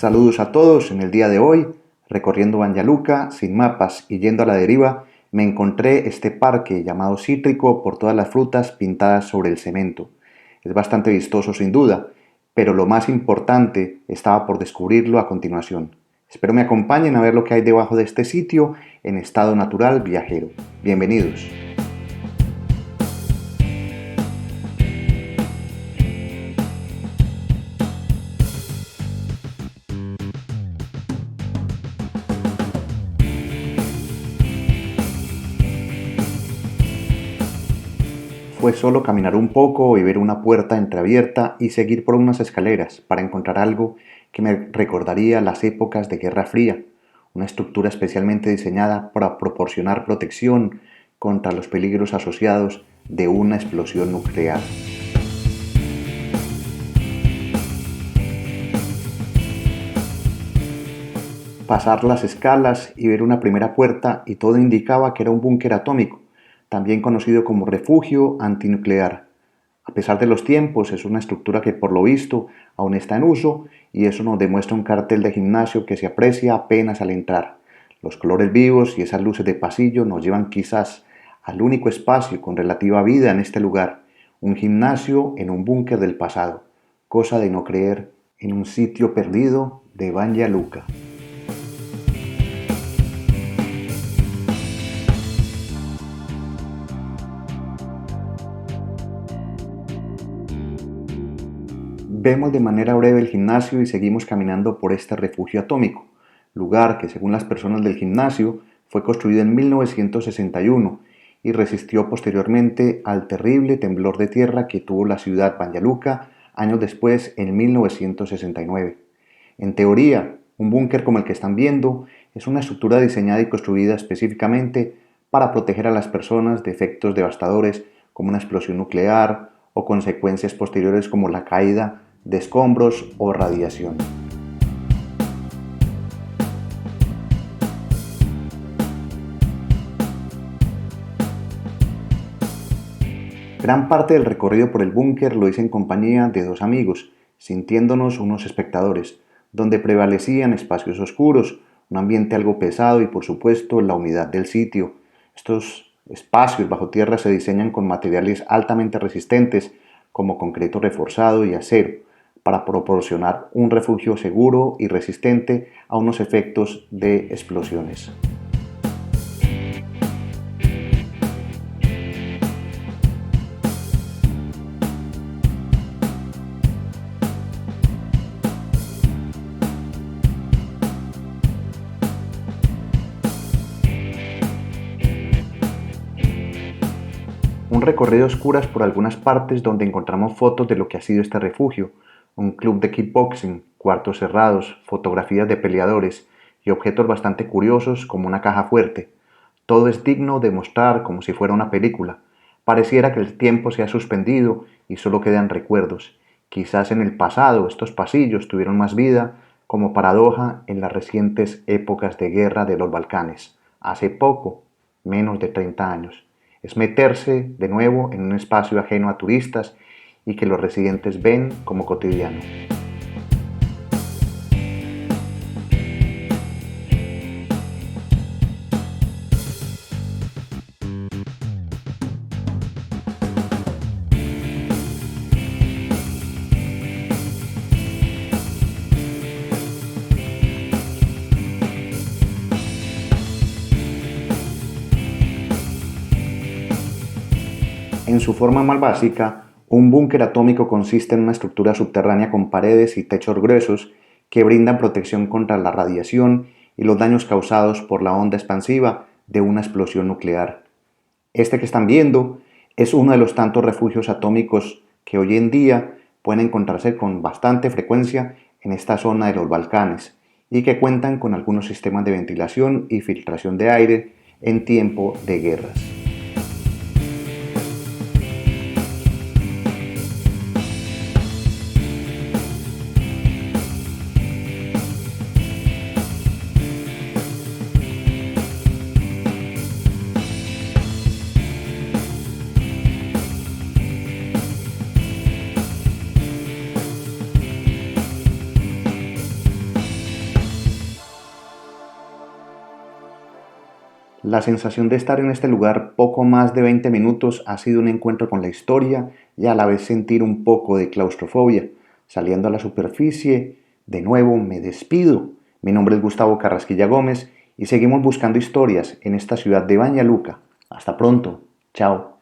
Saludos a todos. En el día de hoy, recorriendo Banyaluca, sin mapas y yendo a la deriva, me encontré este parque llamado Cítrico por todas las frutas pintadas sobre el cemento. Es bastante vistoso sin duda, pero lo más importante estaba por descubrirlo a continuación. Espero me acompañen a ver lo que hay debajo de este sitio en estado natural viajero. Bienvenidos. Fue solo caminar un poco y ver una puerta entreabierta y seguir por unas escaleras para encontrar algo que me recordaría las épocas de Guerra Fría, una estructura especialmente diseñada para proporcionar protección contra los peligros asociados de una explosión nuclear. Pasar las escalas y ver una primera puerta y todo indicaba que era un búnker atómico, también conocido como refugio antinuclear. A pesar de los tiempos, es una estructura que por lo visto aún está en uso y eso nos demuestra un cartel de gimnasio que se aprecia apenas al entrar. Los colores vivos y esas luces de pasillo nos llevan quizás al único espacio con relativa vida en este lugar, un gimnasio en un búnker del pasado, cosa de no creer en un sitio perdido de Banja Luka. Vemos de manera breve el gimnasio y seguimos caminando por este refugio atómico, lugar que según las personas del gimnasio fue construido en 1961 y resistió posteriormente al terrible temblor de tierra que tuvo la ciudad Banja Luka años después en 1969. En teoría, un búnker como el que están viendo es una estructura diseñada y construida específicamente para proteger a las personas de efectos devastadores como una explosión nuclear o consecuencias posteriores como la caída de escombros o radiación. Gran parte del recorrido por el búnker lo hice en compañía de dos amigos, sintiéndonos unos espectadores, donde prevalecían espacios oscuros, un ambiente algo pesado y por supuesto la humedad del sitio. Estos espacios bajo tierra se diseñan con materiales altamente resistentes como concreto reforzado y acero, para proporcionar un refugio seguro y resistente a unos efectos de explosiones. Un recorrido a oscuras por algunas partes donde encontramos fotos de lo que ha sido este refugio, un club de kickboxing, cuartos cerrados, fotografías de peleadores y objetos bastante curiosos como una caja fuerte. Todo es digno de mostrar como si fuera una película. Pareciera que el tiempo se ha suspendido y solo quedan recuerdos. Quizás en el pasado estos pasillos tuvieron más vida, como paradoja en las recientes épocas de guerra de los Balcanes, hace poco, menos de 30 años. Es meterse de nuevo en un espacio ajeno a turistas y que los residentes ven como cotidiano. En su forma más básica, un búnker atómico consiste en una estructura subterránea con paredes y techos gruesos que brindan protección contra la radiación y los daños causados por la onda expansiva de una explosión nuclear. Este que están viendo es uno de los tantos refugios atómicos que hoy en día pueden encontrarse con bastante frecuencia en esta zona de los Balcanes y que cuentan con algunos sistemas de ventilación y filtración de aire en tiempo de guerras. La sensación de estar en este lugar poco más de 20 minutos ha sido un encuentro con la historia y a la vez sentir un poco de claustrofobia. Saliendo a la superficie, de nuevo me despido. Mi nombre es Gustavo Carrasquilla Gómez y seguimos buscando historias en esta ciudad de Bañaluca. Hasta pronto. Chao.